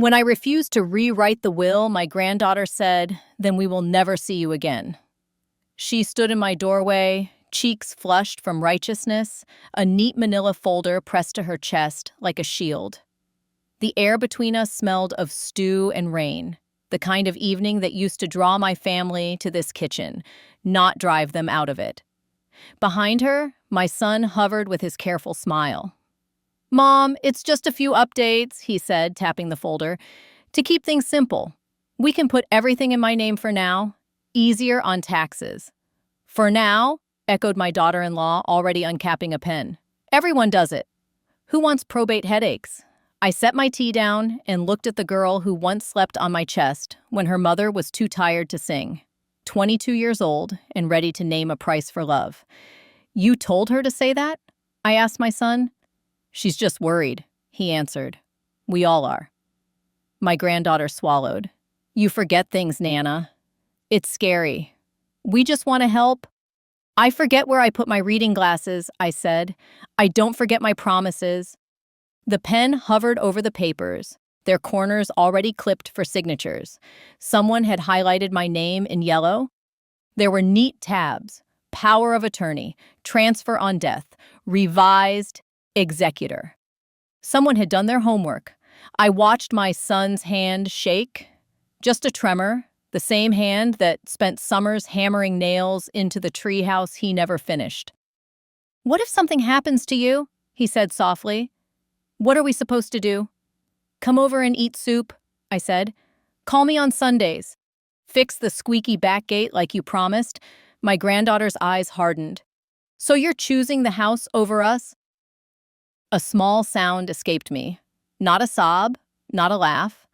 When I refused to rewrite the will, my granddaughter said, "Then we will never see you again." She stood in my doorway, cheeks flushed from righteousness, a neat manila folder pressed to her chest like a shield. The air between us smelled of stew and rain, the kind of evening that used to draw my family to this kitchen, not drive them out of it. Behind her, my son hovered with his careful smile. "Mom, it's just a few updates," he said, tapping the folder. "To keep things simple, we can put everything in my name for now. Easier on taxes." "For now," echoed my daughter-in-law, already uncapping a pen. "Everyone does it. Who wants probate headaches?" I set my tea down and looked at the girl who once slept on my chest when her mother was too tired to sing. 22 years old and ready to name a price for love. "You told her to say that?" I asked my son. "She's just worried," he answered. "We all are." My granddaughter swallowed. "You forget things, Nana. It's scary. We just want to help." "I forget where I put my reading glasses," I said. "I don't forget my promises." The pen hovered over the papers, their corners already clipped for signatures. Someone had highlighted my name in yellow. There were neat tabs: power of attorney, transfer on death, revised, executor. Someone had done their homework. I watched my son's hand shake. Just a tremor, the same hand that spent summers hammering nails into the treehouse he never finished. "What if something happens to you?" he said softly. "What are we supposed to do?" "Come over and eat soup," I said. "Call me on Sundays." "Fix the squeaky back gate like you promised." My granddaughter's eyes hardened. "So you're choosing the house over us?" A small sound escaped me. Not a sob, not a laugh.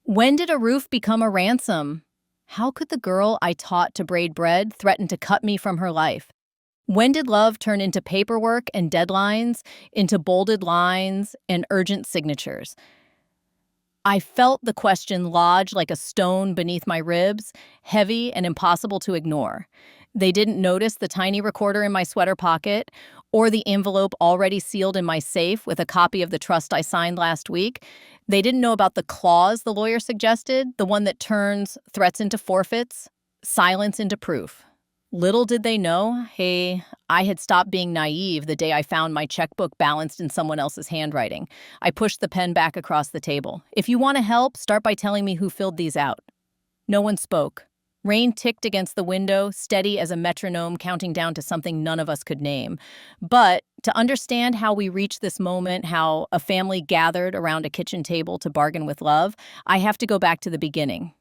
When did a roof become a ransom? How could the girl I taught to braid bread threaten to cut me from her life? When did love turn into paperwork and deadlines, into bolded lines and urgent signatures? I felt the question lodge like a stone beneath my ribs, heavy and impossible to ignore. They didn't notice the tiny recorder in my sweater pocket or the envelope already sealed in my safe with a copy of the trust I signed last week. They didn't know about the clause the lawyer suggested, the one that turns threats into forfeits, silence into proof. Little did they know, hey, I had stopped being naive the day I found my checkbook balanced in someone else's handwriting. I pushed the pen back across the table. "If you want to help, start by telling me who filled these out." No one spoke. Rain ticked against the window, steady as a metronome counting down to something none of us could name. But to understand how we reached this moment, how a family gathered around a kitchen table to bargain with love, I have to go back to the beginning.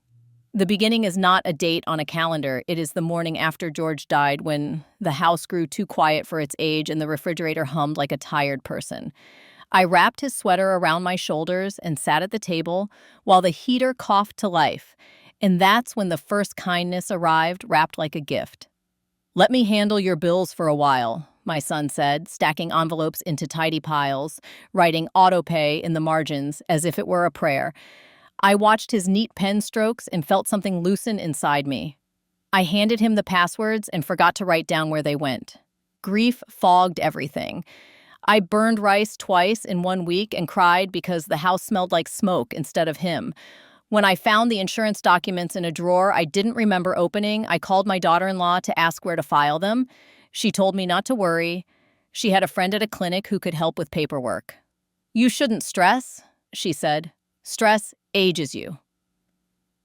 The beginning is not a date on a calendar. It is the morning after George died, when the house grew too quiet for its age and the refrigerator hummed like a tired person. I wrapped his sweater around my shoulders and sat at the table while the heater coughed to life. And that's when the first kindness arrived, wrapped like a gift. "Let me handle your bills for a while," my son said, stacking envelopes into tidy piles, writing autopay in the margins as if it were a prayer. I watched his neat pen strokes and felt something loosen inside me. I handed him the passwords and forgot to write down where they went. Grief fogged everything. I burned rice twice in 1 week and cried because the house smelled like smoke instead of him. When I found the insurance documents in a drawer I didn't remember opening, I called my daughter-in-law to ask where to file them. She told me not to worry. She had a friend at a clinic who could help with paperwork. "You shouldn't stress," she said. "Stress ages you."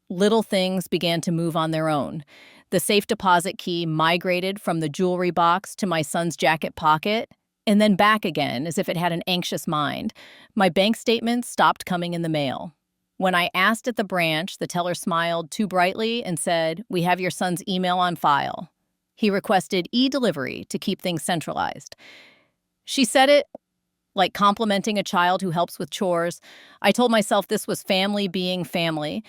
Little things began to move on their own. The safe deposit key migrated from the jewelry box to my son's jacket pocket, and then back again as if it had an anxious mind. My bank statements stopped coming in the mail. When I asked at the branch, the teller smiled too brightly and said, "We have your son's email on file." He requested e-delivery to keep things centralized. She said it like complimenting a child who helps with chores. I told myself this was family being family.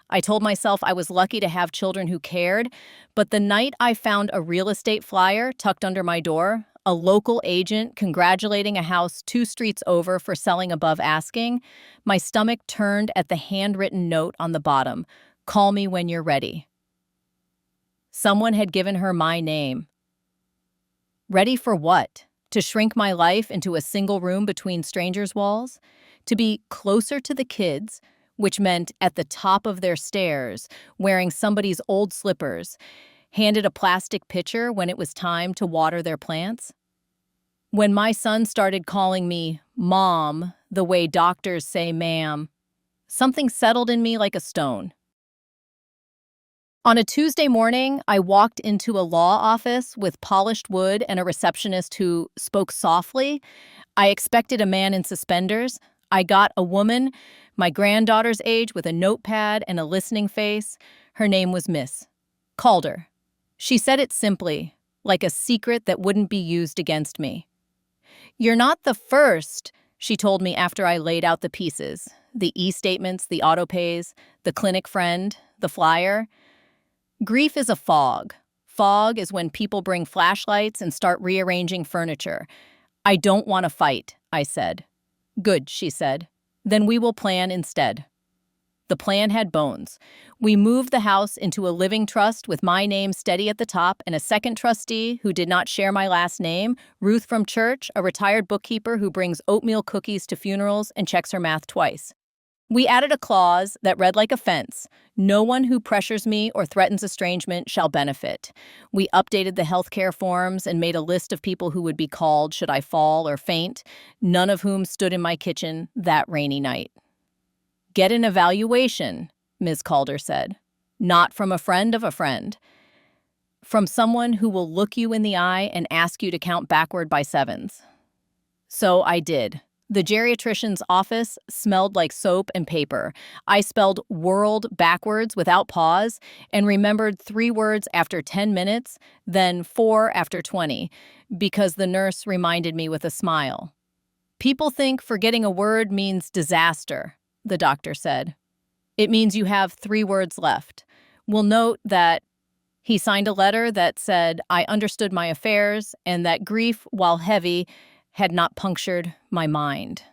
I told myself I was lucky to have children who cared. But the night I found a real estate flyer tucked under my door, a local agent congratulating a house 2 streets over for selling above asking, my stomach turned at the handwritten note on the bottom, "Call me when you're ready." Someone had given her my name. Ready for what? To shrink my life into a single room between strangers' walls? To be closer to the kids which meant at the top of their stairs, wearing somebody's old slippers, handed a plastic pitcher when it was time to water their plants. When my son started calling me Mom, the way doctors say ma'am, something settled in me like a stone. On a Tuesday morning, I walked into a law office with polished wood and a receptionist who spoke softly. I expected a man in suspenders. I got a woman, my granddaughter's age, with a notepad and a listening face. Her name was Miss Calder. She said it simply, like a secret that wouldn't be used against me. "You're not the first," she told me after I laid out the pieces, the e-statements, the auto-pays, the clinic friend, the flyer. Grief is a fog. Fog is when people bring flashlights and start rearranging furniture. "I don't want to fight," I said. "Good," she said. "Then we will plan instead." The plan had bones. We moved the house into a living trust with my name steady at the top and a second trustee who did not share my last name, Ruth from church, a retired bookkeeper who brings oatmeal cookies to funerals and checks her math twice. We added a clause that read like a fence: "No one who pressures me or threatens estrangement shall benefit." We updated the healthcare forms and made a list of people who would be called should I fall or faint, none of whom stood in my kitchen that rainy night. "Get an evaluation," Ms. Calder said. "Not from a friend of a friend. From someone who will look you in the eye and ask you to count backward by sevens." So I did. The geriatrician's office smelled like soap and paper. I spelled world backwards without pause and remembered 3 words after 10 minutes, then 4 after 20, because the nurse reminded me with a smile. "People think forgetting a word means disaster," the doctor said. "It means you have 3 words left. We'll note that." He signed a letter that said I understood my affairs and that grief, while heavy, had not punctured my mind.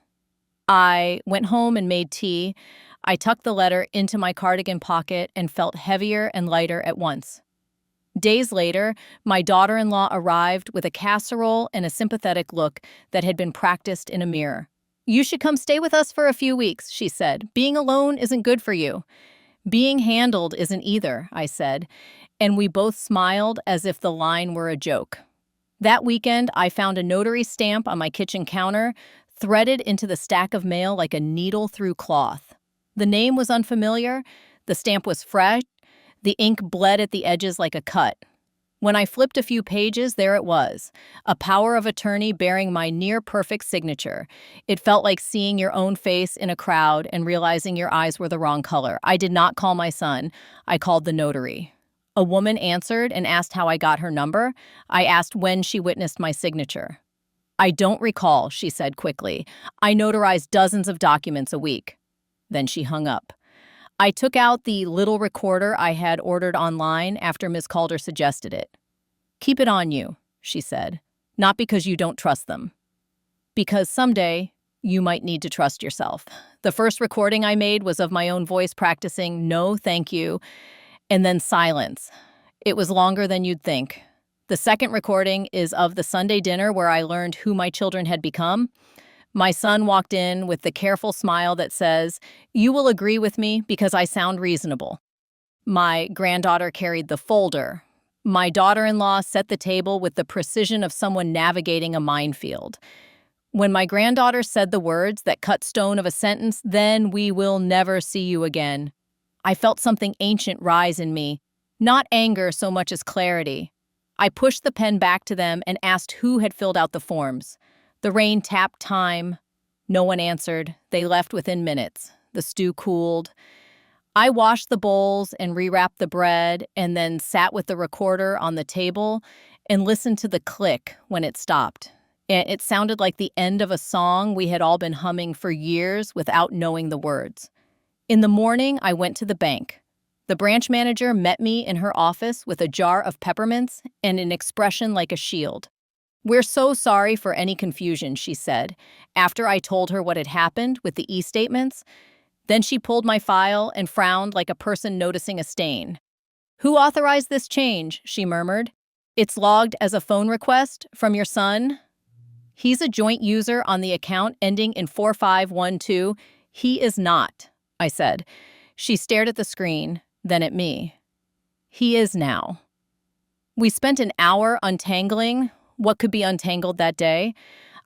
I went home and made tea. I tucked the letter into my cardigan pocket and felt heavier and lighter at once. Days later, my daughter-in-law arrived with a casserole and a sympathetic look that had been practiced in a mirror. "You should come stay with us for a few weeks," she said. "Being alone isn't good for you." "Being handled isn't either," I said, and we both smiled as if the line were a joke. That weekend, I found a notary stamp on my kitchen counter, threaded into the stack of mail like a needle through cloth. The name was unfamiliar, the stamp was fresh, the ink bled at the edges like a cut. When I flipped a few pages, there it was, a power of attorney bearing my near-perfect signature. It felt like seeing your own face in a crowd and realizing your eyes were the wrong color. I did not call my son. I called the notary. A woman answered and asked how I got her number. I asked when she witnessed my signature. "I don't recall," she said quickly. "I notarize dozens of documents a week." Then she hung up. I took out the little recorder I had ordered online after Ms. Calder suggested it. "Keep it on you," she said, "not because you don't trust them. Because someday you might need to trust yourself." The first recording I made was of my own voice practicing "no, thank you," and then silence. It was longer than you'd think. The second recording is of the Sunday dinner where I learned who my children had become. My son walked in with the careful smile that says, "You will agree with me because I sound reasonable." My granddaughter carried the folder. My daughter-in-law set the table with the precision of someone navigating a minefield. When my granddaughter said the words that cut stone of a sentence, "Then we will never see you again," I felt something ancient rise in me, not anger so much as clarity. I pushed the pen back to them and asked who had filled out the forms. The rain tapped time. No one answered. They left within minutes. The stew cooled. I washed the bowls and rewrapped the bread and then sat with the recorder on the table and listened to the click when it stopped. And it sounded like the end of a song we had all been humming for years without knowing the words. In the morning, I went to the bank. The branch manager met me in her office with a jar of peppermints and an expression like a shield. "We're so sorry for any confusion," she said, after I told her what had happened with the e-statements. Then she pulled my file and frowned like a person noticing a stain. "Who authorized this change?" she murmured. "It's logged as a phone request from your son. He's a joint user on the account ending in 4512. He is not." I said. She stared at the screen, then at me. He is now. We spent an hour untangling what could be untangled that day.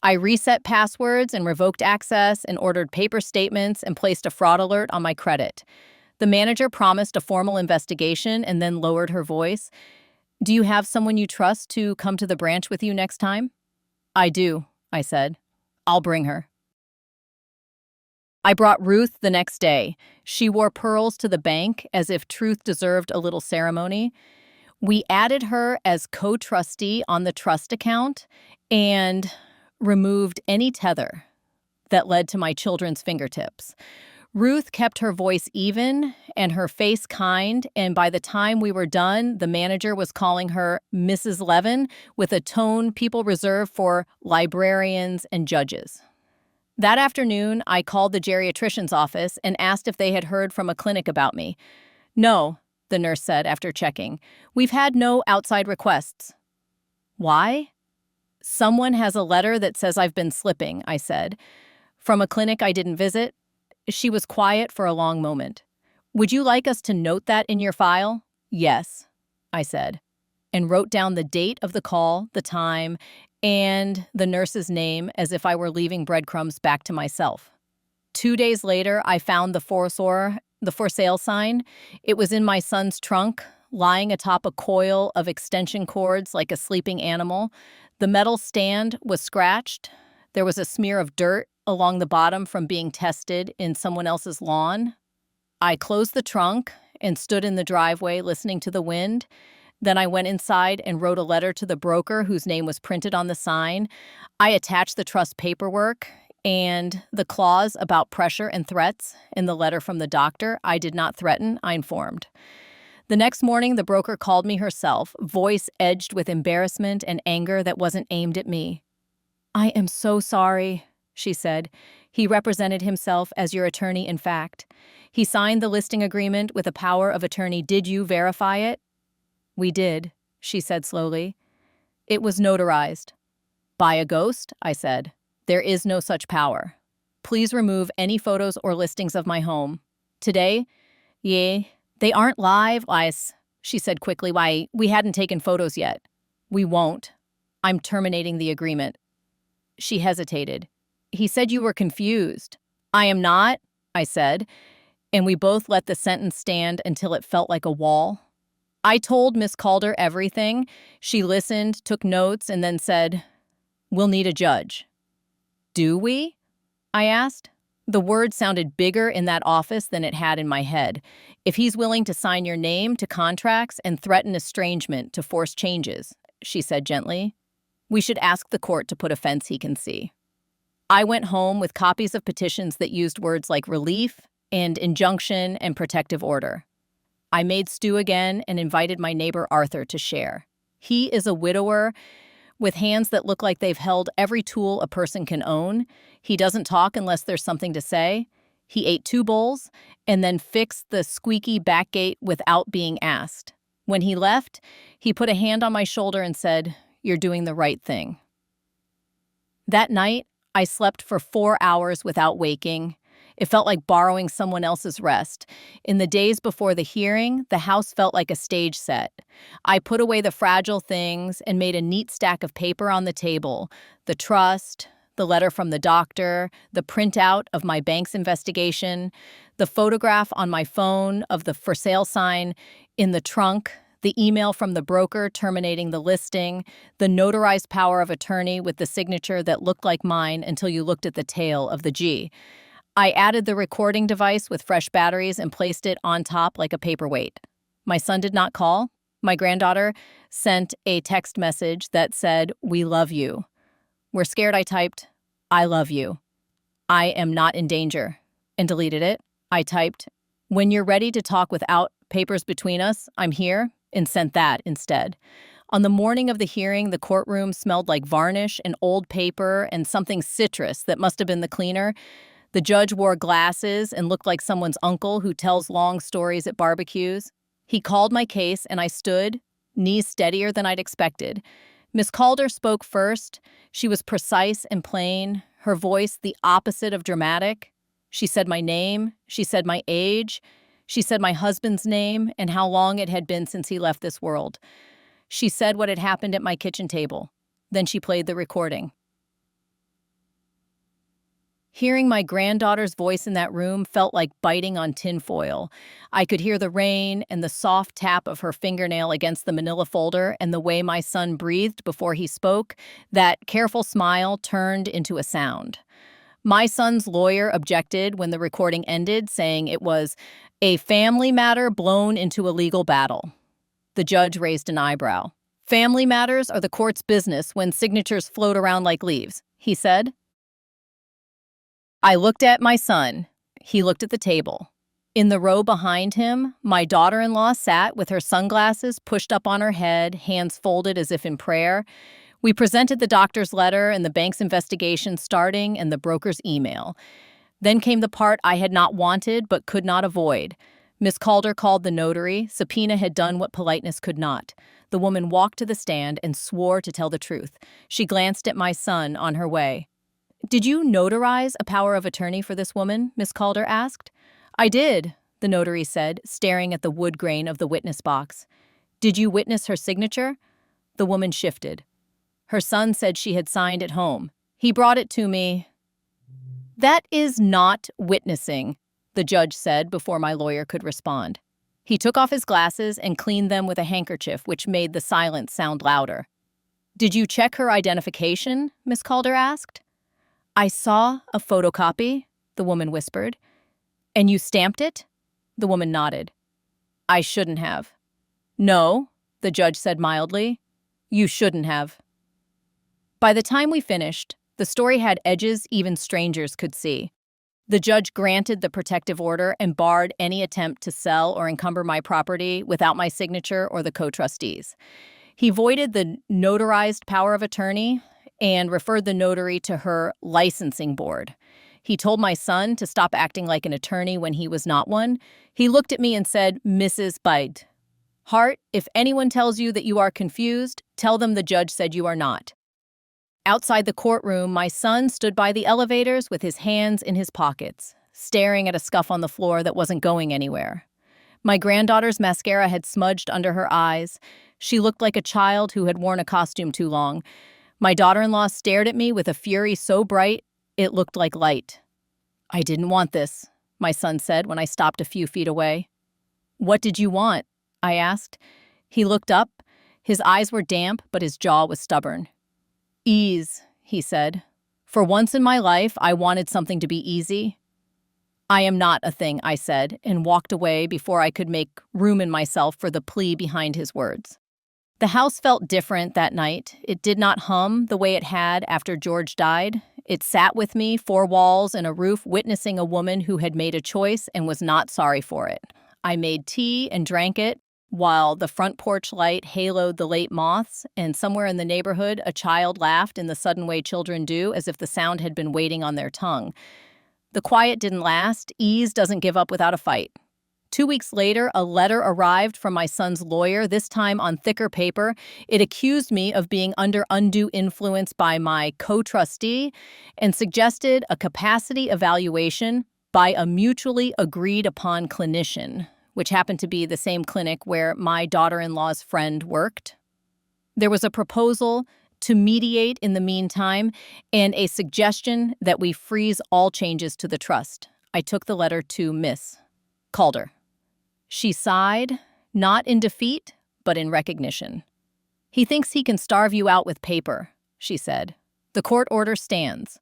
I reset passwords and revoked access and ordered paper statements and placed a fraud alert on my credit. The manager promised a formal investigation and then lowered her voice. Do you have someone you trust to come to the branch with you next time? I do, I said. I'll bring her. I brought Ruth the next day. She wore pearls to the bank as if truth deserved a little ceremony. We added her as co-trustee on the trust account and removed any tether that led to my children's fingertips. Ruth kept her voice even and her face kind, and by the time we were done, the manager was calling her Mrs. Levin with a tone people reserve for librarians and judges. That afternoon, I called the geriatrician's office and asked if they had heard from a clinic about me. No, the nurse said after checking. We've had no outside requests. Why? Someone has a letter that says I've been slipping, I said. From a clinic I didn't visit. She was quiet for a long moment. Would you like us to note that in your file? Yes, I said, and wrote down the date of the call, the time, and the nurse's name as if I were leaving breadcrumbs back to myself. 2 days later, I found the for sale sign. It was in my son's trunk, lying atop a coil of extension cords like a sleeping animal. The metal stand was scratched. There was a smear of dirt along the bottom from being tested in someone else's lawn. I closed the trunk and stood in the driveway listening to the wind. Then I went inside and wrote a letter to the broker whose name was printed on the sign. I attached the trust paperwork and the clause about pressure and threats in the letter from the doctor. I did not threaten, I informed. The next morning, the broker called me herself, voice edged with embarrassment and anger that wasn't aimed at me. I am so sorry, she said. He represented himself as your attorney, in fact. He signed the listing agreement with a power of attorney. Did you verify it? We did, she said slowly. It was notarized. By a ghost, I said. There is no such power. Please remove any photos or listings of my home. Today? They aren't live, she said quickly. Why, we hadn't taken photos yet. We won't. I'm terminating the agreement. She hesitated. He said you were confused. I am not, I said, and we both let the sentence stand until it felt like a wall. I told Miss Calder everything. She listened, took notes, and then said, "We'll need a judge." Do we? I asked. The word sounded bigger in that office than it had in my head. If he's willing to sign your name to contracts and threaten estrangement to force changes, she said gently, we should ask the court to put a fence he can see. I went home with copies of petitions that used words like relief and injunction and protective order. I made stew again and invited my neighbor Arthur to share. He is a widower with hands that look like they've held every tool a person can own. He doesn't talk unless there's something to say. He ate 2 bowls and then fixed the squeaky back gate without being asked. When he left, he put a hand on my shoulder and said, "You're doing the right thing." That night, I slept for 4 hours without waking. It felt like borrowing someone else's rest. In the days before the hearing, the house felt like a stage set. I put away the fragile things and made a neat stack of paper on the table. The trust, the letter from the doctor, the printout of my bank's investigation, the photograph on my phone of the for sale sign in the trunk, the email from the broker terminating the listing, the notarized power of attorney with the signature that looked like mine until you looked at the tail of the G. I added the recording device with fresh batteries and placed it on top like a paperweight. My son did not call. My granddaughter sent a text message that said, "We love you." We're scared, I typed, "I love you. I am not in danger," and deleted it. I typed, "When you're ready to talk without papers between us, I'm here," and sent that instead. On the morning of the hearing, the courtroom smelled like varnish and old paper and something citrus that must have been the cleaner. The judge wore glasses and looked like someone's uncle who tells long stories at barbecues. He called my case and I stood, knees steadier than I'd expected. Miss Calder spoke first. She was precise and plain, her voice the opposite of dramatic. She said my name, she said my age, she said my husband's name and how long it had been since he left this world. She said what had happened at my kitchen table. Then she played the recording. Hearing my granddaughter's voice in that room felt like biting on tinfoil. I could hear the rain and the soft tap of her fingernail against the manila folder and the way my son breathed before he spoke. That careful smile turned into a sound. My son's lawyer objected when the recording ended, saying it was a family matter blown into a legal battle. The judge raised an eyebrow. Family matters are the court's business when signatures float around like leaves, he said. I looked at my son. He looked at the table. In the row behind him, my daughter-in-law sat with her sunglasses pushed up on her head, hands folded as if in prayer. We presented the doctor's letter and the bank's investigation starting and the broker's email. Then came the part I had not wanted but could not avoid. Miss Calder called the notary. Subpoena had done what politeness could not. The woman walked to the stand and swore to tell the truth. She glanced at my son on her way. Did you notarize a power of attorney for this woman? Miss Calder asked. I did, the notary said, staring at the wood grain of the witness box. Did you witness her signature? The woman shifted. Her son said she had signed at home. He brought it to me. That is not witnessing, the judge said before my lawyer could respond. He took off his glasses and cleaned them with a handkerchief, which made the silence sound louder. Did you check her identification? Miss Calder asked. I saw a photocopy, the woman whispered. And you stamped it? The woman nodded. I shouldn't have. No, the judge said mildly. You shouldn't have. By the time we finished, the story had edges even strangers could see. The judge granted the protective order and barred any attempt to sell or encumber my property without my signature or the co-trustees. He voided the notarized power of attorney and referred the notary to her licensing board. He told my son to stop acting like an attorney when he was not one. He looked at me and said, Mrs. Bide. Hart, if anyone tells you that you are confused, tell them the judge said you are not. Outside the courtroom, my son stood by the elevators with his hands in his pockets, staring at a scuff on the floor that wasn't going anywhere. My granddaughter's mascara had smudged under her eyes. She looked like a child who had worn a costume too long. My daughter-in-law stared at me with a fury so bright, it looked like light. I didn't want this, my son said when I stopped a few feet away. What did you want? I asked. He looked up. His eyes were damp, but his jaw was stubborn. Ease, he said. For once in my life, I wanted something to be easy. I am not a thing, I said, and walked away before I could make room in myself for the plea behind his words. The house felt different that night. It did not hum the way it had after George died. It sat with me, four walls and a roof, witnessing a woman who had made a choice and was not sorry for it. I made tea and drank it, while the front porch light haloed the late moths, and somewhere in the neighborhood, a child laughed in the sudden way children do, as if the sound had been waiting on their tongue. The quiet didn't last. Ease doesn't give up without a fight. 2 weeks later, a letter arrived from my son's lawyer, this time on thicker paper. It accused me of being under undue influence by my co-trustee and suggested a capacity evaluation by a mutually agreed upon clinician, which happened to be the same clinic where my daughter-in-law's friend worked. There was a proposal to mediate in the meantime and a suggestion that we freeze all changes to the trust. I took the letter to Miss Calder. She sighed, not in defeat, but in recognition. He thinks he can starve you out with paper, she said. The court order stands.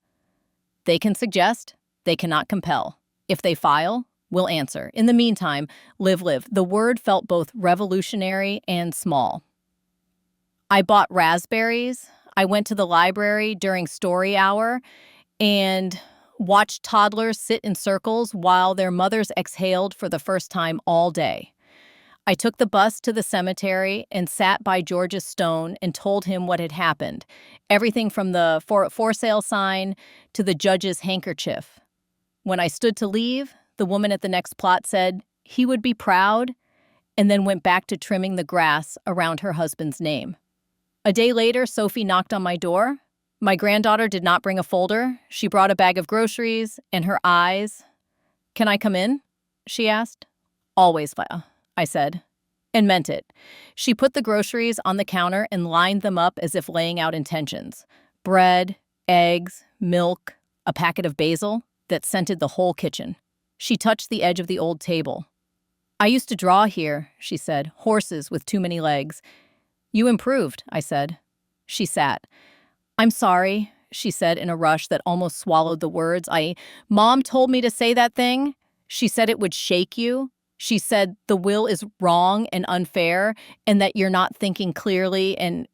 They can suggest, they cannot compel. If they file, we'll answer. In the meantime, live. The word felt both revolutionary and small. I bought raspberries. I went to the library during story hour and watched toddlers sit in circles while their mothers exhaled for the first time all day. I took the bus to the cemetery and sat by George's stone and told him what had happened, everything from the for sale sign to the judge's handkerchief. When I stood to leave, the woman at the next plot said he would be proud, and then went back to trimming the grass around her husband's name. A day later, Sophie knocked on my door. My granddaughter did not bring a folder. She brought a bag of groceries, and her eyes, Can I come in? She asked. Always, I said, and meant it. She put the groceries on the counter and lined them up as if laying out intentions. Bread, eggs, milk, a packet of basil that scented the whole kitchen. She touched the edge of the old table. I used to draw here, she said, horses with too many legs. You improved, I said. She sat. I'm sorry, she said in a rush that almost swallowed the words. Mom told me to say that thing. She said it would shake you. She said the will is wrong and unfair and that you're not thinking clearly, and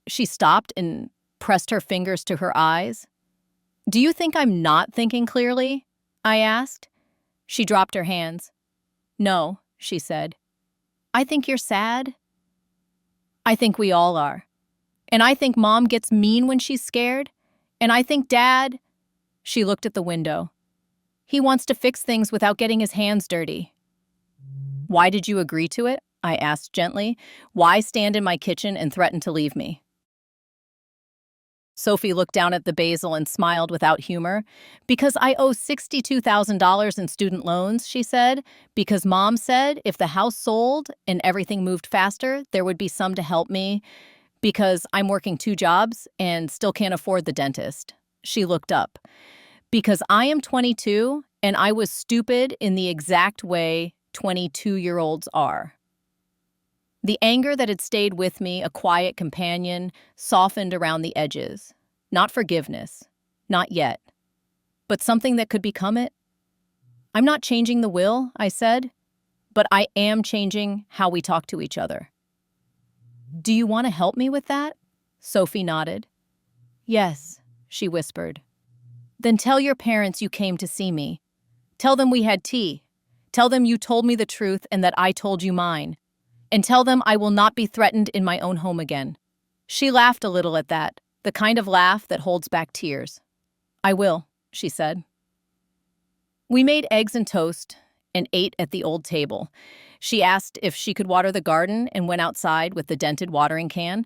she stopped and pressed her fingers to her eyes. Do you think I'm not thinking clearly? I asked. She dropped her hands. No, she said. I think you're sad. I think we all are. And I think Mom gets mean when she's scared. And I think Dad... She looked at the window. He wants to fix things without getting his hands dirty. Why did you agree to it? I asked gently. Why stand in my kitchen and threaten to leave me? Sophie looked down at the basil and smiled without humor. Because I owe $62,000 in student loans, she said. Because Mom said if the house sold and everything moved faster, there would be some to help me. Because I'm working 2 jobs and still can't afford the dentist. She looked up. Because I am 22 and I was stupid in the exact way 22-year-olds are. The anger that had stayed with me, a quiet companion, softened around the edges. Not forgiveness. Not yet. But something that could become it. I'm not changing the will, I said, but I am changing how we talk to each other. Do you want to help me with that? Sophie nodded. Yes, she whispered. Then tell your parents you came to see me. Tell them we had tea. Tell them you told me the truth and that I told you mine. And tell them I will not be threatened in my own home again. She laughed a little at that, the kind of laugh that holds back tears. I will, she said. We made eggs and toast and ate at the old table. She asked if she could water the garden and went outside with the dented watering can.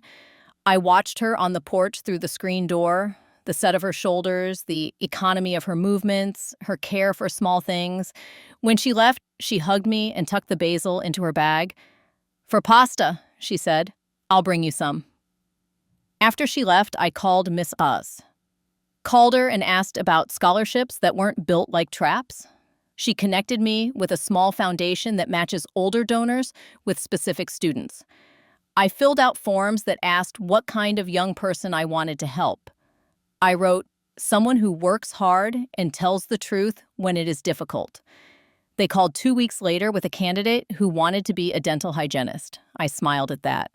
I watched her on the porch through the screen door, the set of her shoulders, the economy of her movements, her care for small things. When she left, she hugged me and tucked the basil into her bag. For pasta, she said. I'll bring you some. After she left, I called Miss Us. Called her and asked about scholarships that weren't built like traps. She connected me with a small foundation that matches older donors with specific students. I filled out forms that asked what kind of young person I wanted to help. I wrote, someone who works hard and tells the truth when it is difficult. They called 2 weeks later with a candidate who wanted to be a dental hygienist. I smiled at that.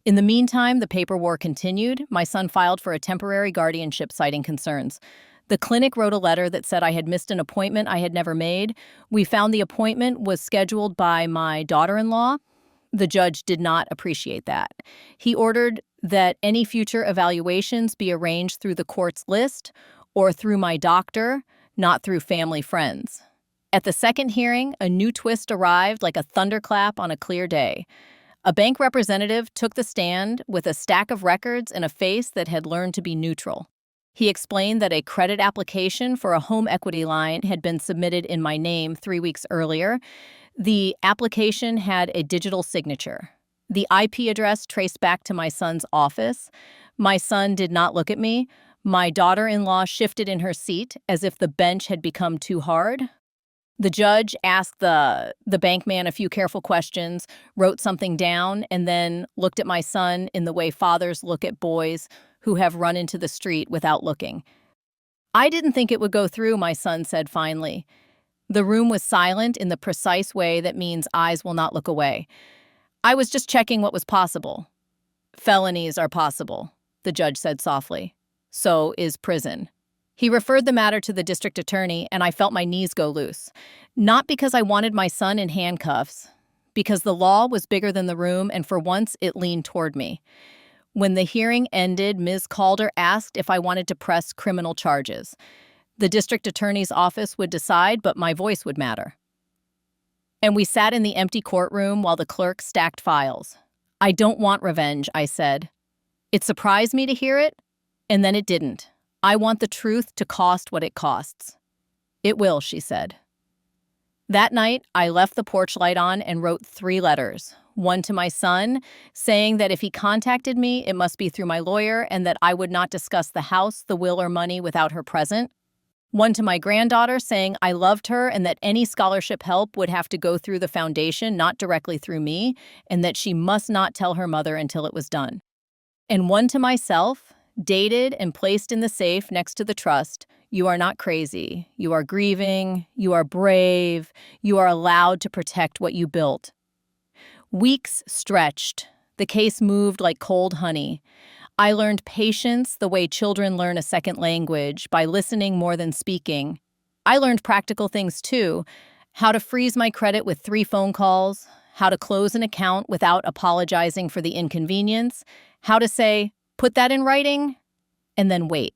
In the meantime, the paper war continued. My son filed for a temporary guardianship citing concerns. The clinic wrote a letter that said I had missed an appointment I had never made. We found the appointment was scheduled by my daughter-in-law. The judge did not appreciate that. He ordered that any future evaluations be arranged through the court's list or through my doctor, not through family friends. At the second hearing, a new twist arrived like a thunderclap on a clear day. A bank representative took the stand with a stack of records and a face that had learned to be neutral. He explained that a credit application for a home equity line had been submitted in my name 3 weeks earlier. The application had a digital signature. The IP address traced back to my son's office. My son did not look at me. My daughter-in-law shifted in her seat as if the bench had become too hard. The judge asked the bank man a few careful questions, wrote something down, and then looked at my son in the way fathers look at boys who have run into the street without looking. I didn't think it would go through, my son said finally. The room was silent in the precise way that means eyes will not look away. I was just checking what was possible. Felonies are possible, the judge said softly. So is prison. He referred the matter to the district attorney, and I felt my knees go loose. Not because I wanted my son in handcuffs, because the law was bigger than the room, and for once it leaned toward me. When the hearing ended, Ms. Calder asked if I wanted to press criminal charges. The district attorney's office would decide, but my voice would matter. And we sat in the empty courtroom while the clerk stacked files. I don't want revenge, I said. It surprised me to hear it, and then it didn't. I want the truth to cost what it costs. It will, she said. That night, I left the porch light on and wrote 3 letters. One to my son, saying that if he contacted me, it must be through my lawyer and that I would not discuss the house, the will, or money without her present. One to my granddaughter, saying I loved her and that any scholarship help would have to go through the foundation, not directly through me, and that she must not tell her mother until it was done. And one to myself, dated and placed in the safe next to the trust. You are not crazy. You are grieving. You are brave. You are allowed to protect what you built. Weeks stretched. The case moved like cold honey. I learned patience the way children learn a second language, by listening more than speaking. I learned practical things too: how to freeze my credit with 3 phone calls, how to close an account without apologizing for the inconvenience, how to say, put that in writing, and then wait.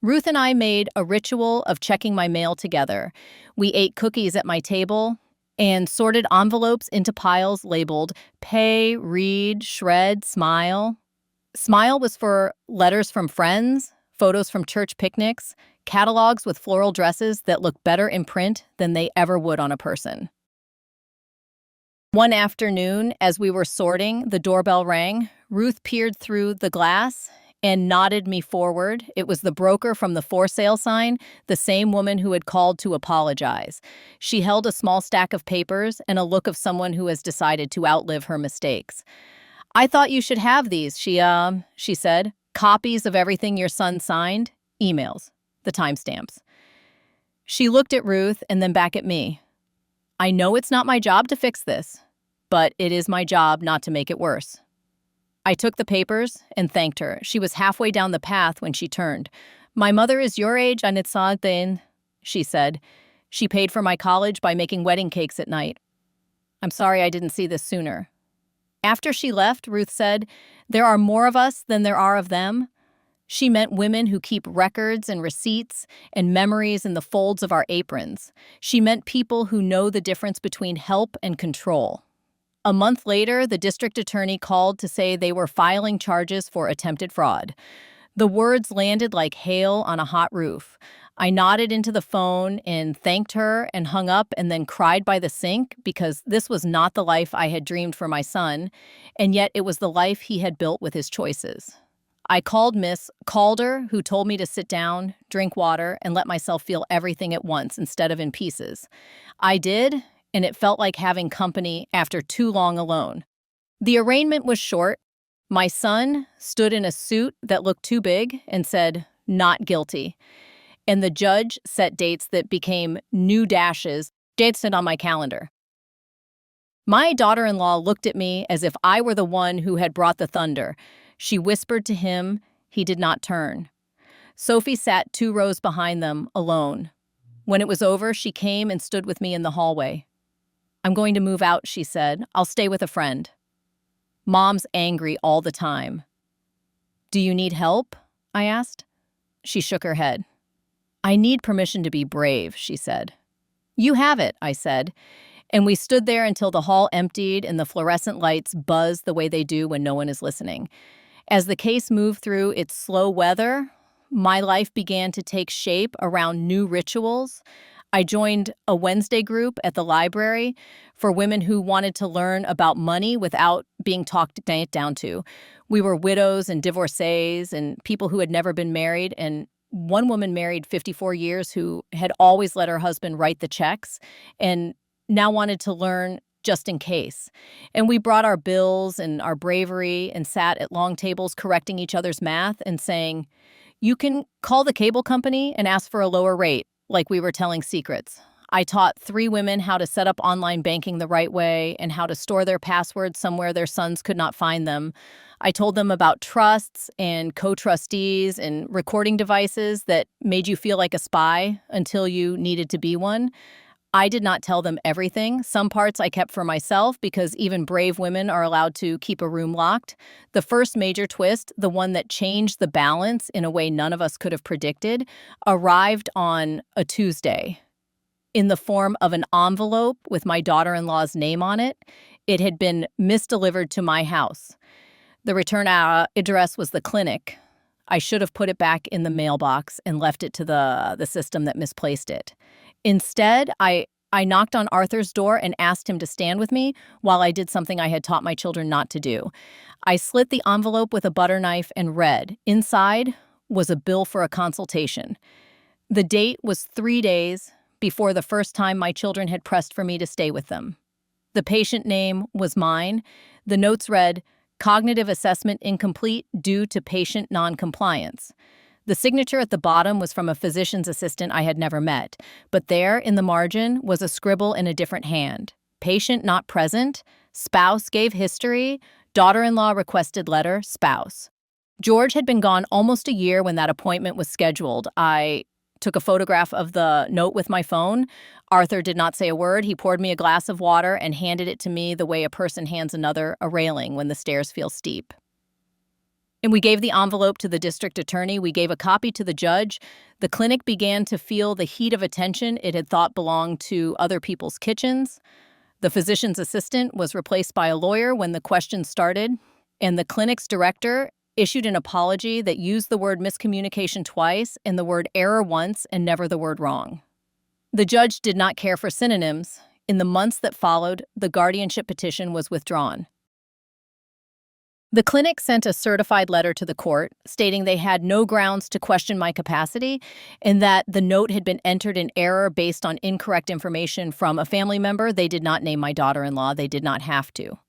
Ruth and I made a ritual of checking my mail together. We ate cookies at my table and sorted envelopes into piles labeled pay, read, shred, smile. Smile was for letters from friends, photos from church picnics, catalogs with floral dresses that look better in print than they ever would on a person. One afternoon, as we were sorting, the doorbell rang. Ruth peered through the glass and nodded me forward. It was the broker from the for sale sign, the same woman who had called to apologize. She held a small stack of papers and a look of someone who has decided to outlive her mistakes. I thought you should have these, she said. Copies of everything your son signed, emails, the timestamps. She looked at Ruth and then back at me. I know it's not my job to fix this, but it is my job not to make it worse. I took the papers and thanked her. She was halfway down the path when she turned. My mother is your age, and it's then, she said. She paid for my college by making wedding cakes at night. I'm sorry I didn't see this sooner. After she left, Ruth said, there are more of us than there are of them. She meant women who keep records and receipts and memories in the folds of our aprons. She meant people who know the difference between help and control. A month later, the district attorney called to say they were filing charges for attempted fraud. The words landed like hail on a hot roof. I nodded into the phone and thanked her and hung up and then cried by the sink because this was not the life I had dreamed for my son, and yet it was the life he had built with his choices. I called Miss Calder, who told me to sit down, drink water, and let myself feel everything at once instead of in pieces. I did, and it felt like having company after too long alone. The arraignment was short. My son stood in a suit that looked too big and said, not guilty. And the judge set dates that became new dashes, dates on my calendar. My daughter-in-law looked at me as if I were the one who had brought the thunder. She whispered to him. He did not turn. Sophie sat 2 rows behind them, alone. When it was over, she came and stood with me in the hallway. I'm going to move out, she said. I'll stay with a friend. Mom's angry all the time. Do you need help? I asked. She shook her head. I need permission to be brave, she said. You have it, I said. And we stood there until the hall emptied and the fluorescent lights buzzed the way they do when no one is listening. As the case moved through its slow weather, my life began to take shape around new rituals. I joined a Wednesday group at the library for women who wanted to learn about money without being talked down to. We were widows and divorcees and people who had never been married, and one woman married 54 years who had always let her husband write the checks and now wanted to learn just in case. And we brought our bills and our bravery and sat at long tables correcting each other's math and saying, you can call the cable company and ask for a lower rate, like we were telling secrets. I taught 3 women how to set up online banking the right way and how to store their passwords somewhere their sons could not find them. I told them about trusts and co-trustees and recording devices that made you feel like a spy until you needed to be one. I did not tell them everything. Some parts I kept for myself because even brave women are allowed to keep a room locked. The first major twist, the one that changed the balance in a way none of us could have predicted, arrived on a Tuesday in the form of an envelope with my daughter-in-law's name on it. It had been misdelivered to my house. The return address was the clinic. I should have put it back in the mailbox and left it to the system that misplaced it. Instead, I I knocked on Arthur's door and asked him to stand with me while I did something I had taught my children not to do. I slit the envelope with a butter knife and read. Inside was a bill for a consultation. The date was 3 days before the first time my children had pressed for me to stay with them. The patient name was mine. The notes read, "Cognitive assessment incomplete due to patient noncompliance." The signature at the bottom was from a physician's assistant I had never met, but there, in the margin, was a scribble in a different hand. Patient not present, spouse gave history, daughter-in-law requested letter, spouse. George had been gone almost a year when that appointment was scheduled. I took a photograph of the note with my phone. Arthur did not say a word. He poured me a glass of water and handed it to me the way a person hands another a railing when the stairs feel steep. And we gave the envelope to the district attorney. We gave a copy to the judge. The clinic began to feel the heat of attention it had thought belonged to other people's kitchens. The physician's assistant was replaced by a lawyer when the questions started, and the clinic's director issued an apology that used the word miscommunication twice and the word error once and never the word wrong. The judge did not care for synonyms. In the months that followed, the guardianship petition was withdrawn. The clinic sent a certified letter to the court stating they had no grounds to question my capacity and that the note had been entered in error based on incorrect information from a family member. They did not name my daughter-in-law. They did not have to.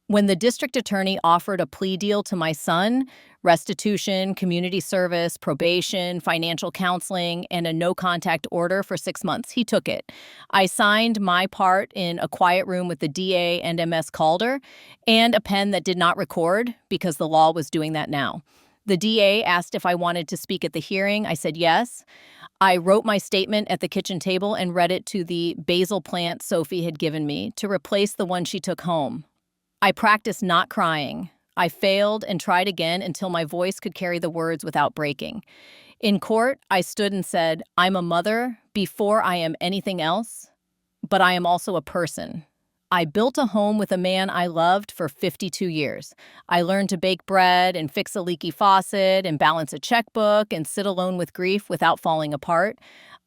When the district attorney offered a plea deal to my son, restitution, community service, probation, financial counseling, and a no-contact order for 6 months, he took it. I signed my part in a quiet room with the DA and MS Calder and a pen that did not record because the law was doing that now. The DA asked if I wanted to speak at the hearing. I said yes. I wrote my statement at the kitchen table and read it to the basil plant Sophie had given me to replace the one she took home. I practiced not crying. I failed and tried again until my voice could carry the words without breaking. In court, I stood and said, "I'm a mother before I am anything else, but I am also a person. I built a home with a man I loved for 52 years. I learned to bake bread and fix a leaky faucet and balance a checkbook and sit alone with grief without falling apart.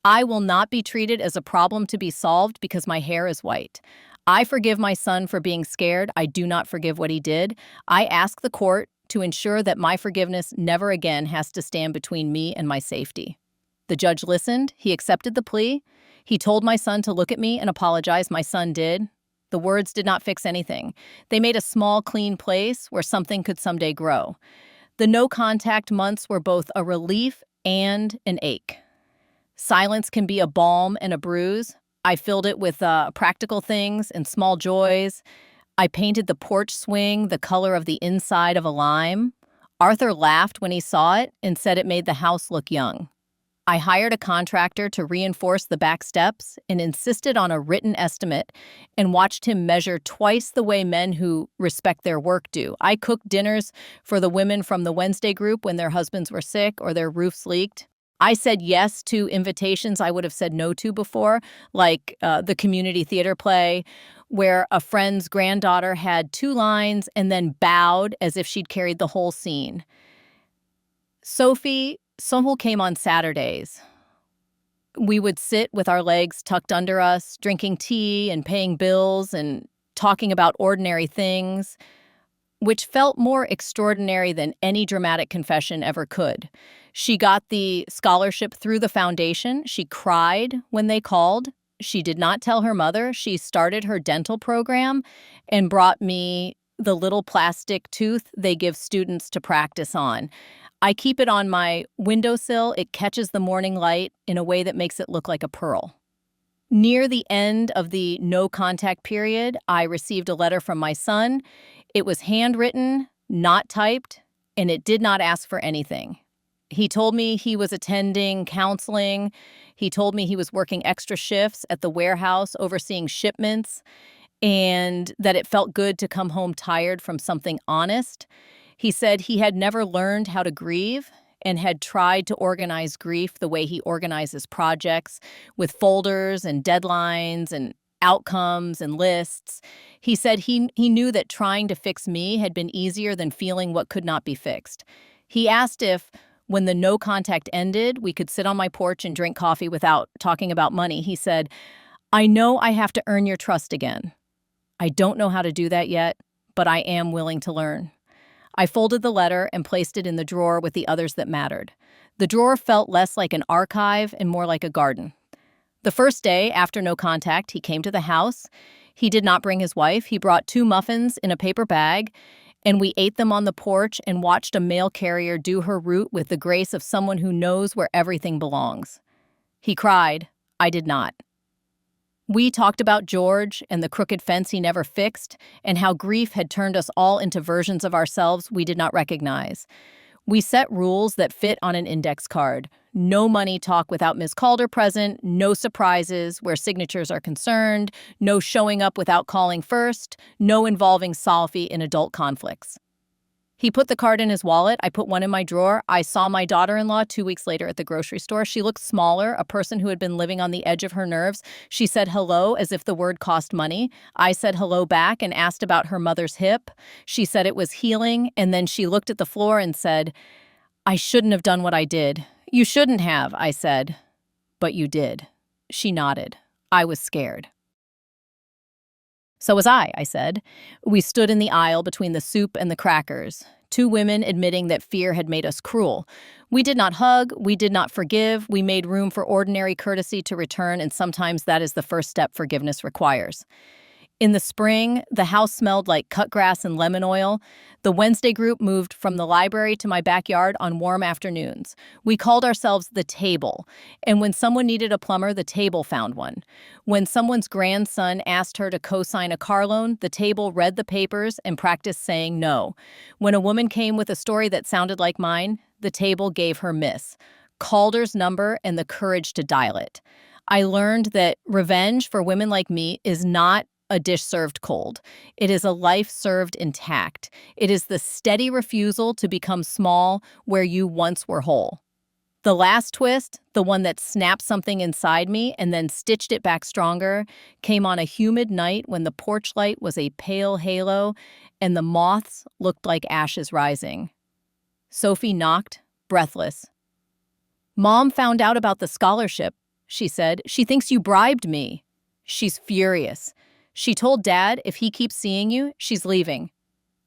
I will not be treated as a problem to be solved because my hair is white. I forgive my son for being scared. I do not forgive what he did. I ask the court to ensure that my forgiveness never again has to stand between me and my safety." The judge listened. He accepted the plea. He told my son to look at me and apologize. My son did. The words did not fix anything. They made a small, clean place where something could someday grow. The no-contact months were both a relief and an ache. Silence can be a balm and a bruise. I filled it with practical things and small joys. I painted the porch swing the color of the inside of a lime. Arthur laughed when he saw it and said it made the house look young. I hired a contractor to reinforce the back steps and insisted on a written estimate and watched him measure twice the way men who respect their work do. I cooked dinners for the women from the Wednesday group when their husbands were sick or their roofs leaked. I said yes to invitations I would have said no to before, like the community theater play, where a friend's granddaughter had 2 lines and then bowed as if she'd carried the whole scene. Sophie came on Saturdays. We would sit with our legs tucked under us, drinking tea and paying bills and talking about ordinary things, which felt more extraordinary than any dramatic confession ever could. She got the scholarship through the foundation. She cried when they called. She did not tell her mother. She started her dental program and brought me the little plastic tooth they give students to practice on. I keep it on my windowsill. It catches the morning light in a way that makes it look like a pearl. Near the end of the no-contact period, I received a letter from my son. It was handwritten, not typed, and it did not ask for anything. He told me he was attending counseling. He told me he was working extra shifts at the warehouse overseeing shipments and that it felt good to come home tired from something honest. He said he had never learned how to grieve and had tried to organize grief the way he organizes projects, with folders and deadlines and outcomes and lists. He said he knew that trying to fix me had been easier than feeling what could not be fixed. He asked if, when the no contact ended, we could sit on my porch and drink coffee without talking about money. He said, I know I have to earn your trust again. I don't know how to do that yet, but I am willing to learn. I folded the letter and placed it in the drawer with the others that mattered. The drawer felt less like an archive and more like a garden. The first day, after no contact, he came to the house. He did not bring his wife. He brought 2 muffins in a paper bag, and we ate them on the porch and watched a mail carrier do her route with the grace of someone who knows where everything belongs. He cried. I did not. We talked about George and the crooked fence he never fixed, and how grief had turned us all into versions of ourselves we did not recognize. We set rules that fit on an index card. No money talk without Ms. Calder present, no surprises where signatures are concerned, no showing up without calling first, no involving Solfi in adult conflicts. He put the card in his wallet. I put one in my drawer. I saw my daughter-in-law 2 weeks later at the grocery store. She looked smaller, a person who had been living on the edge of her nerves. She said hello as if the word cost money. I said hello back and asked about her mother's hip. She said it was healing, and then she looked at the floor and said, I shouldn't have done what I did. You shouldn't have, I said. But you did. She nodded. I was scared. So was I said. We stood in the aisle between the soup and the crackers, 2 women admitting that fear had made us cruel. We did not hug, we did not forgive, we made room for ordinary courtesy to return, and sometimes that is the first step forgiveness requires. In the spring, the house smelled like cut grass and lemon oil. The Wednesday group moved from the library to my backyard on warm afternoons. We called ourselves the table, and when someone needed a plumber, the table found one. When someone's grandson asked her to co-sign a car loan, the table read the papers and practiced saying no. When a woman came with a story that sounded like mine, the table gave her Miss Calder's number and the courage to dial it. I learned that revenge for women like me is not a dish served cold. It is a life served intact. It is the steady refusal to become small where you once were whole. The last twist, the one that snapped something inside me and then stitched it back stronger, came on a humid night when the porch light was a pale halo and the moths looked like ashes rising. Sophie knocked, breathless. Mom found out about the scholarship, she said. She thinks you bribed me. She's furious. She told Dad if he keeps seeing you, she's leaving.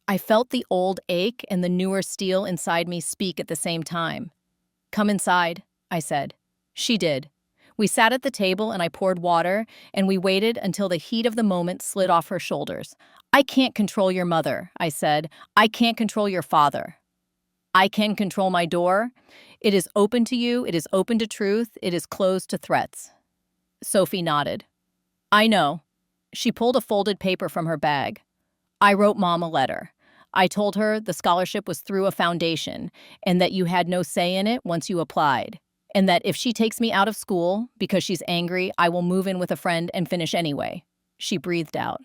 I felt the old ache and the newer steel inside me speak at the same time. Come inside, I said. She did. We sat at the table and I poured water, and we waited until the heat of the moment slid off her shoulders. I can't control your mother, I said. I can't control your father. I can control my door. It is open to you. It is open to truth. It is closed to threats. Sophie nodded. I know. She pulled a folded paper from her bag. I wrote Mom a letter. I told her the scholarship was through a foundation and that you had no say in it once you applied, and that if she takes me out of school because she's angry, I will move in with a friend and finish anyway. She breathed out.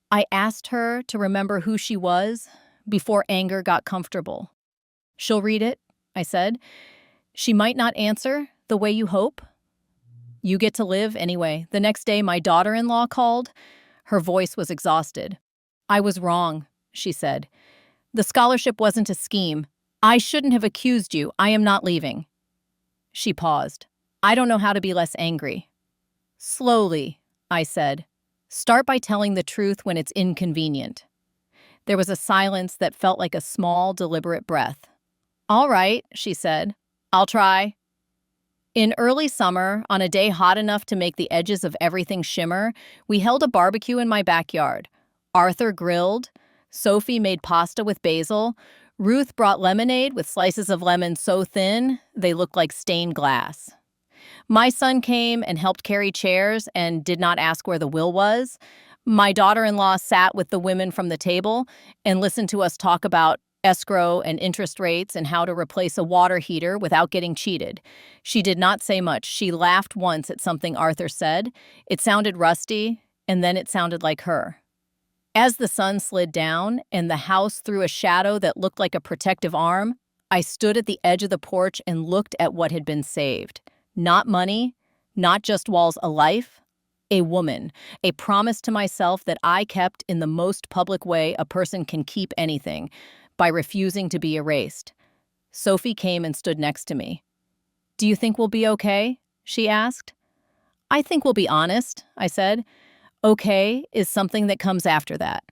I asked her to remember who she was before anger got comfortable. She'll read it, I said. She might not answer the way you hope. You get to live anyway. The next day, my daughter-in-law called. Her voice was exhausted. I was wrong, she said. The scholarship wasn't a scheme. I shouldn't have accused you. I am not leaving. She paused. I don't know how to be less angry. Slowly, I said. Start by telling the truth when it's inconvenient. There was a silence that felt like a small, deliberate breath. All right, she said. I'll try. In early summer, on a day hot enough to make the edges of everything shimmer, we held a barbecue in my backyard. Arthur grilled. Sophie made pasta with basil. Ruth brought lemonade with slices of lemon so thin they looked like stained glass. My son came and helped carry chairs and did not ask where the will was. My daughter-in-law sat with the women from the table and listened to us talk about escrow and interest rates and how to replace a water heater without getting cheated. She did not say much. She laughed once at something Arthur said. It sounded rusty, and then it sounded like her. As the sun slid down and the house threw a shadow that looked like a protective arm, I stood at the edge of the porch and looked at what had been saved. Not money, not just walls, a life, a woman, a promise to myself that I kept in the most public way a person can keep anything, by refusing to be erased. Sophie came and stood next to me. Do you think we'll be okay? She asked. I think we'll be honest, I said. Okay is something that comes after that.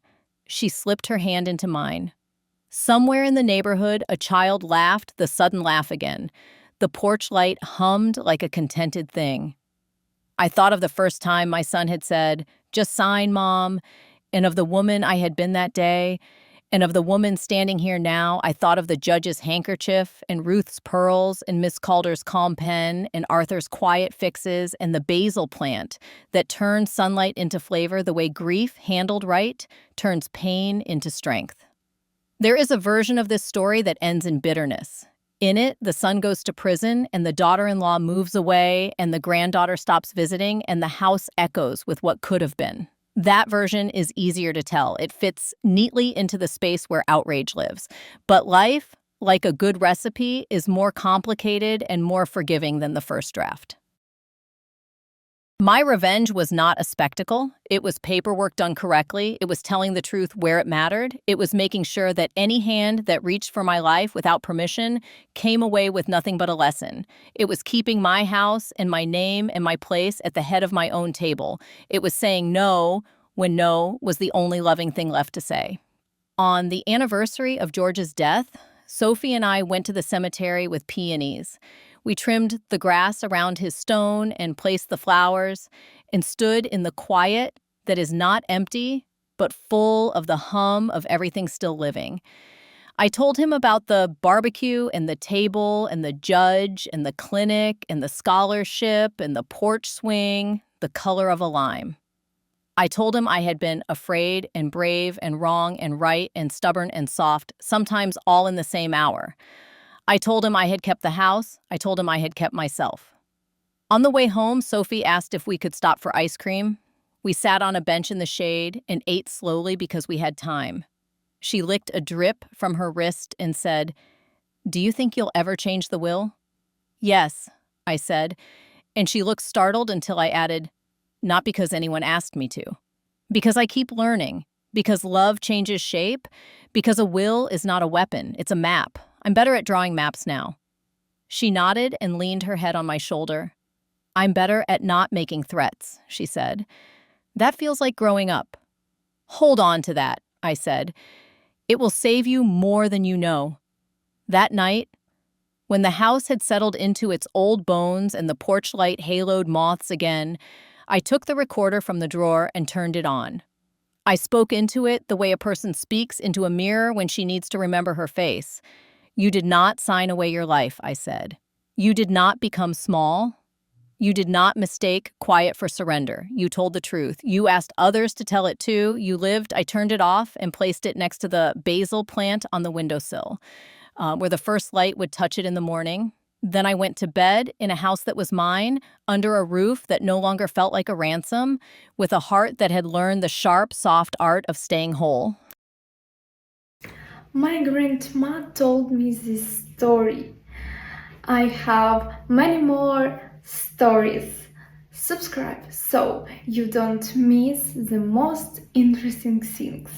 She slipped her hand into mine. Somewhere in the neighborhood, a child laughed the sudden laugh again. The porch light hummed like a contented thing. I thought of the first time my son had said, "Just sign, Mom," and of the woman I had been that day, and of the woman standing here now. I thought of the judge's handkerchief, and Ruth's pearls, and Miss Calder's calm pen, and Arthur's quiet fixes, and the basil plant that turned sunlight into flavor the way grief, handled right, turns pain into strength. There is a version of this story that ends in bitterness. In it, the son goes to prison, and the daughter-in-law moves away, and the granddaughter stops visiting, and the house echoes with what could have been. That version is easier to tell. It fits neatly into the space where outrage lives. But life, like a good recipe, is more complicated and more forgiving than the first draft. My revenge was not a spectacle. It was paperwork done correctly. It was telling the truth where it mattered. It was making sure that any hand that reached for my life without permission came away with nothing but a lesson. It was keeping my house and my name and my place at the head of my own table. It was saying no when no was the only loving thing left to say. On the anniversary of George's death, Sophie and I went to the cemetery with peonies. We trimmed the grass around his stone and placed the flowers and stood in the quiet that is not empty, but full of the hum of everything still living. I told him about the barbecue and the table and the judge and the clinic and the scholarship and the porch swing, the color of a lime. I told him I had been afraid and brave and wrong and right and stubborn and soft, sometimes all in the same hour. I told him I had kept the house. I told him I had kept myself. On the way home, Sophie asked if we could stop for ice cream. We sat on a bench in the shade and ate slowly because we had time. She licked a drip from her wrist and said, "Do you think you'll ever change the will?" "Yes," I said, and she looked startled until I added, "Not because anyone asked me to. Because I keep learning. Because love changes shape. Because a will is not a weapon, it's a map. I'm better at drawing maps now." She nodded and leaned her head on my shoulder. "I'm better at not making threats," she said. "That feels like growing up." "Hold on to that," I said. "It will save you more than you know." That night, when the house had settled into its old bones and the porch light haloed moths again, I took the recorder from the drawer and turned it on. I spoke into it the way a person speaks into a mirror when she needs to remember her face. "You did not sign away your life," I said. "You did not become small. You did not mistake quiet for surrender. You told the truth. You asked others to tell it too. You lived." I turned it off and placed it next to the basil plant on the windowsill, where the first light would touch it in the morning. Then I went to bed in a house that was mine, under a roof that no longer felt like a ransom, with a heart that had learned the sharp, soft art of staying whole. My grandma told me this story. I have many more stories. Subscribe so you don't miss the most interesting things.